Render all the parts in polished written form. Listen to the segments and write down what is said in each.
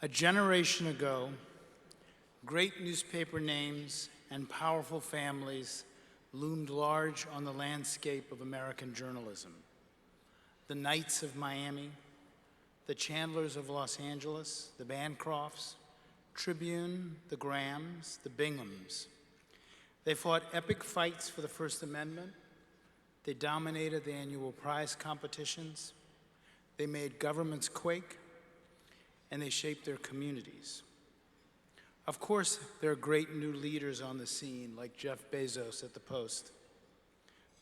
A generation ago, great newspaper names and powerful families loomed large on the landscape of American journalism. The Knights of Miami, the Chandlers of Los Angeles, the Bancrofts, Tribune, the Grahams, the Binghams. They fought epic fights for the First Amendment. They dominated the annual prize competitions. They made governments quake, and they shaped their communities. Of course, there are great new leaders on the scene, like Jeff Bezos at the Post.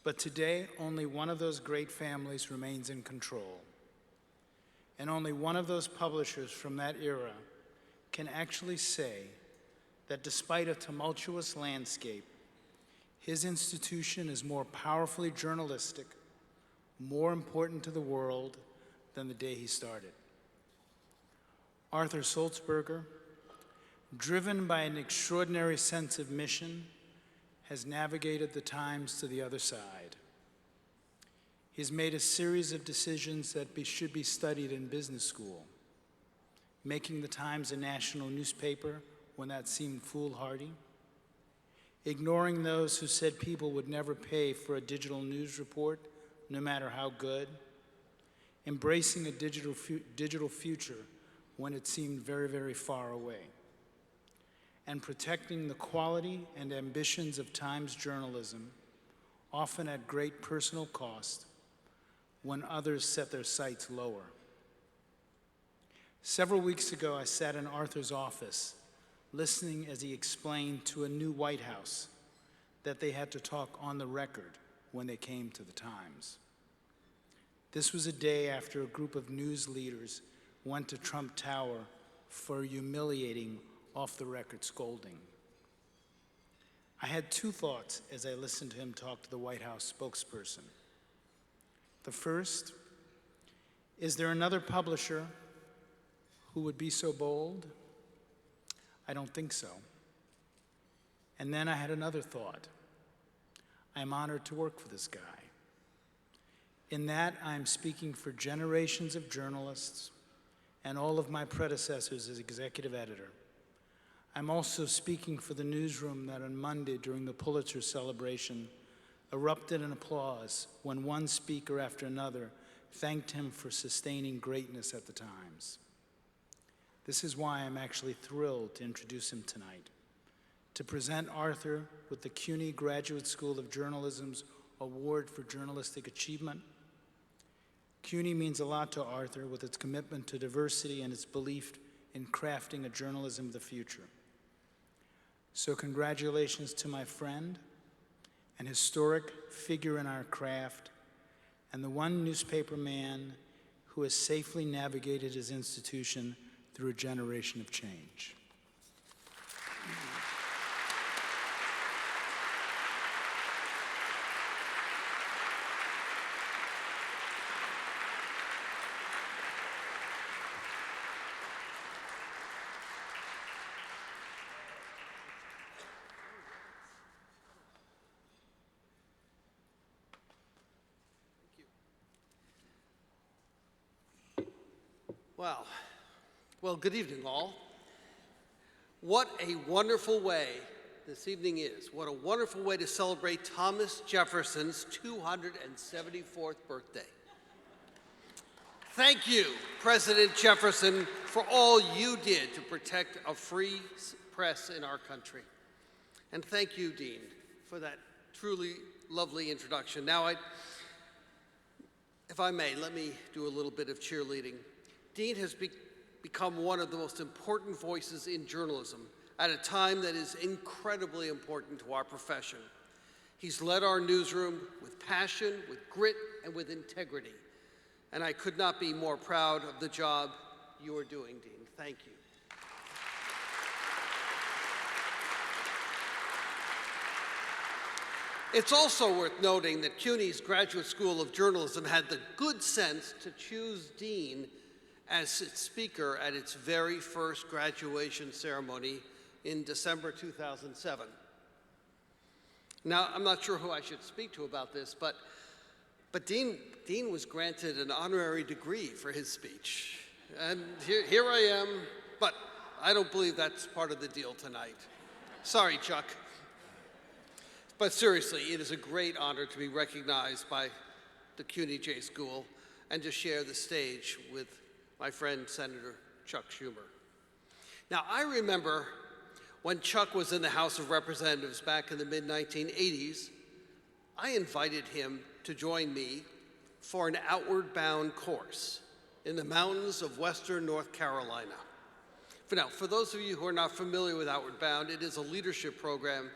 But today, only one of those great families remains in control. And only one of those publishers from that era can actually say that despite a tumultuous landscape, his institution is more powerfully journalistic, more important to the world than the day he started. Arthur Sulzberger, driven by an extraordinary sense of mission, has navigated the times to the other side. He's made a series of decisions that should be studied in business school, making the Times a national newspaper when that seemed foolhardy, ignoring those who said people would never pay for a digital news report, no matter how good, embracing a digital future when it seemed very, very far away, and protecting the quality and ambitions of Times journalism, often at great personal cost, when others set their sights lower. Several weeks ago, I sat in Arthur's office, listening as he explained to a new White House that they had to talk on the record when they came to the Times. This was a day after a group of news leaders went to Trump Tower for a humiliating off-the-record scolding. I had two thoughts as I listened to him talk to the White House spokesperson. The first, is there another publisher who would be so bold? I don't think so. And then I had another thought. I'm honored to work for this guy. In that, I'm speaking for generations of journalists and all of my predecessors as executive editor. I'm also speaking for the newsroom that on Monday during the Pulitzer celebration erupted in applause when one speaker after another thanked him for sustaining greatness at the Times. This is why I'm actually thrilled to introduce him tonight, to present Arthur with the CUNY Graduate School of Journalism's Award for Journalistic Achievement. CUNY means a lot to Arthur with its commitment to diversity and its belief in crafting a journalism of the future. So congratulations to my friend, an historic figure in our craft, and the one newspaper man who has safely navigated his institution through a generation of change. Well, good evening, all. What a wonderful way this evening is. What a wonderful way to celebrate Thomas Jefferson's 274th birthday. Thank you, President Jefferson, for all you did to protect a free press in our country. And thank you, Dean, for that truly lovely introduction. Now, if I may, let me do a little bit of cheerleading. Dean has become one of the most important voices in journalism at a time that is incredibly important to our profession. He's led our newsroom with passion, with grit, and with integrity. And I could not be more proud of the job you are doing, Dean. Thank you. It's also worth noting that CUNY's Graduate School of Journalism had the good sense to choose Dean as its speaker at its very first graduation ceremony in December 2007. Now, I'm not sure who I should speak to about this, but Dean was granted an honorary degree for his speech. And here I am But I don't believe that's part of the deal tonight. Sorry, Chuck. But seriously, it is a great honor to be recognized by the CUNY J School and to share the stage with my friend, Senator Chuck Schumer. Now, I remember when Chuck was in the House of Representatives back in the mid-1980s, I invited him to join me for an outward bound course in the mountains of western North Carolina. For those of you who are not familiar with Outward Bound, it is a leadership program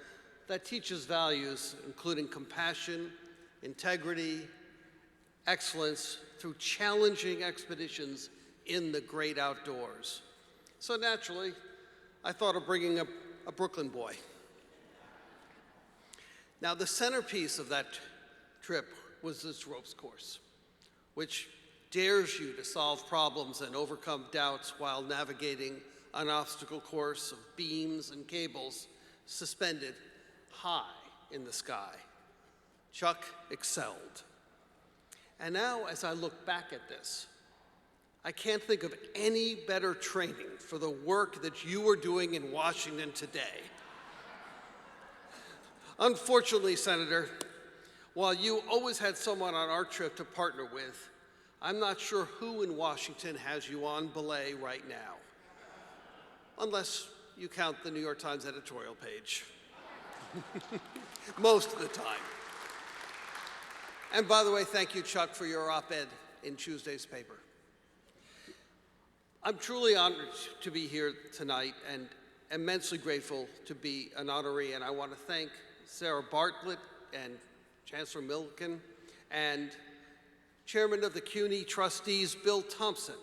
that teaches values including compassion, integrity, excellence through challenging expeditions in the great outdoors. So naturally, I thought of bringing a Brooklyn boy. Now, the centerpiece of that trip was this ropes course, which dares you to solve problems and overcome doubts while navigating an obstacle course of beams and cables suspended high in the sky. Chuck excelled. And now, as I look back at this, I can't think of any better training for the work that you are doing in Washington today. Unfortunately, Senator, while you always had someone on our trip to partner with, I'm not sure who in Washington has you on belay right now, unless you count the New York Times editorial page. Most of the time. And by the way, thank you, Chuck, for your op-ed in Tuesday's paper. I'm truly honored to be here tonight and immensely grateful to be an honoree, and I want to thank Sarah Bartlett and Chancellor Milliken and Chairman of the CUNY Trustees, Bill Thompson.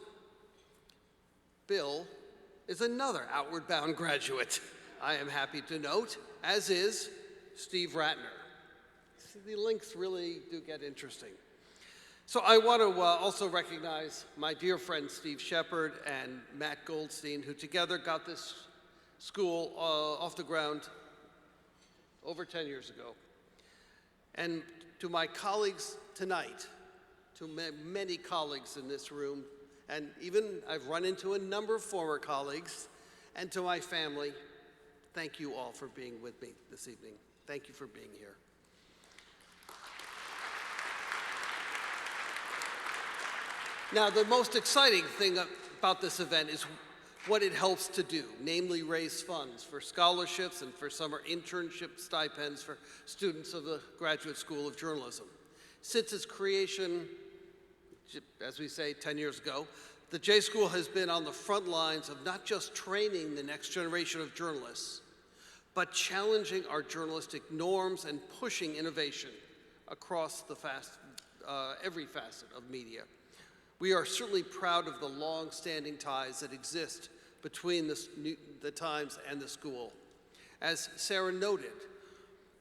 Bill is another Outward Bound graduate, I am happy to note, as is Steve Ratner. See, the links really do get interesting. So I want to also recognize my dear friend Steve Shepard and Matt Goldstein, who together got this school off the ground over 10 years ago. And to my colleagues tonight, to many colleagues in this room, and even I've run into a number of former colleagues, and to my family, thank you all for being with me this evening. Thank you for being here. Now, the most exciting thing about this event is what it helps to do, namely raise funds for scholarships and for summer internship stipends for students of the Graduate School of Journalism. Since its creation, as we say, 10 years ago, the J School has been on the front lines of not just training the next generation of journalists, but challenging our journalistic norms and pushing innovation across every facet of media. We are certainly proud of the long-standing ties that exist between the Times and the school. As Sarah noted,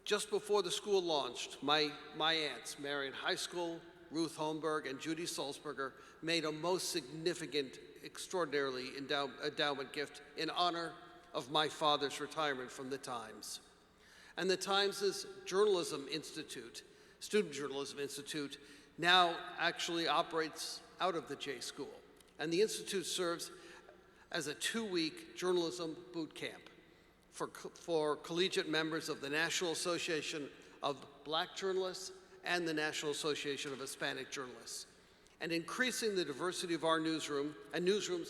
just before the school launched, my aunts, Marion High School, Ruth Holmberg, and Judy Sulzberger made a most significant, extraordinarily endowment gift in honor of my father's retirement from the Times. And the Times' Journalism Institute, Student Journalism Institute, now actually operates out of the J School. And the Institute serves as a 2-week journalism boot camp for collegiate members of the National Association of Black Journalists and the National Association of Hispanic Journalists. And increasing the diversity of our newsroom and newsrooms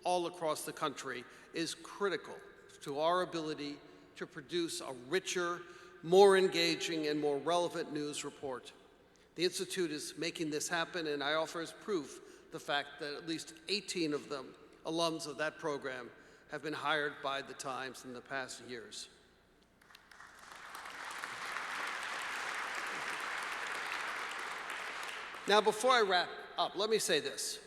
all across the country is critical to our ability to produce a richer, more engaging, and more relevant news report. The Institute is making this happen, and I offer as proof the fact that at least 18 of them, alums of that program, have been hired by the Times in the past years. Now, before I wrap up, let me say this.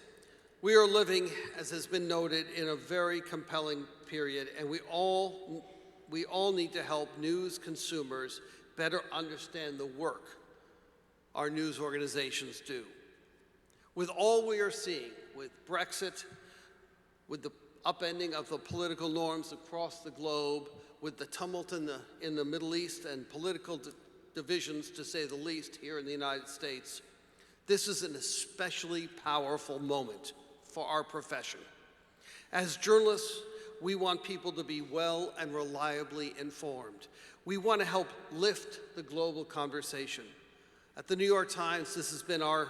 We are living, as has been noted, in a very compelling period, and we all need to help news consumers better understand the work our news organizations do. With all we are seeing, with Brexit, with the upending of the political norms across the globe, with the tumult in the Middle East and political divisions, to say the least, here in the United States, this is an especially powerful moment for our profession. As journalists, we want people to be well and reliably informed. We want to help lift the global conversation. At the New York Times, this has been our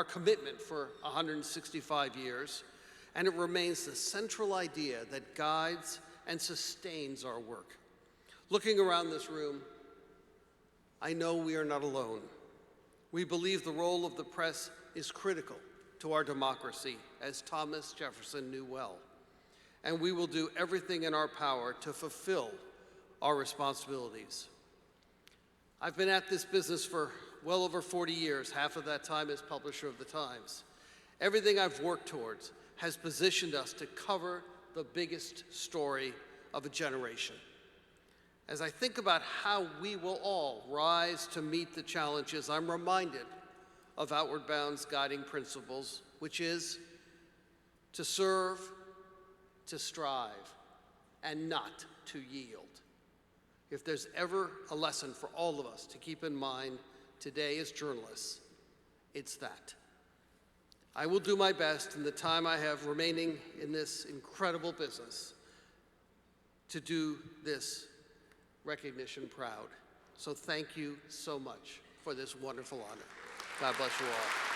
commitment for 165 years, and it remains the central idea that guides and sustains our work. Looking around this room, I know we are not alone. We believe the role of the press is critical to our democracy, as Thomas Jefferson knew well. And we will do everything in our power to fulfill our responsibilities. I've been at this business for well over 40 years, half of that time as publisher of the Times. Everything I've worked towards has positioned us to cover the biggest story of a generation. As I think about how we will all rise to meet the challenges, I'm reminded of Outward Bound's guiding principles, which is to serve, to strive, and not to yield. If there's ever a lesson for all of us to keep in mind today as journalists, it's that. I will do my best in the time I have remaining in this incredible business to do this recognition proud. So thank you so much for this wonderful honor. God bless you all.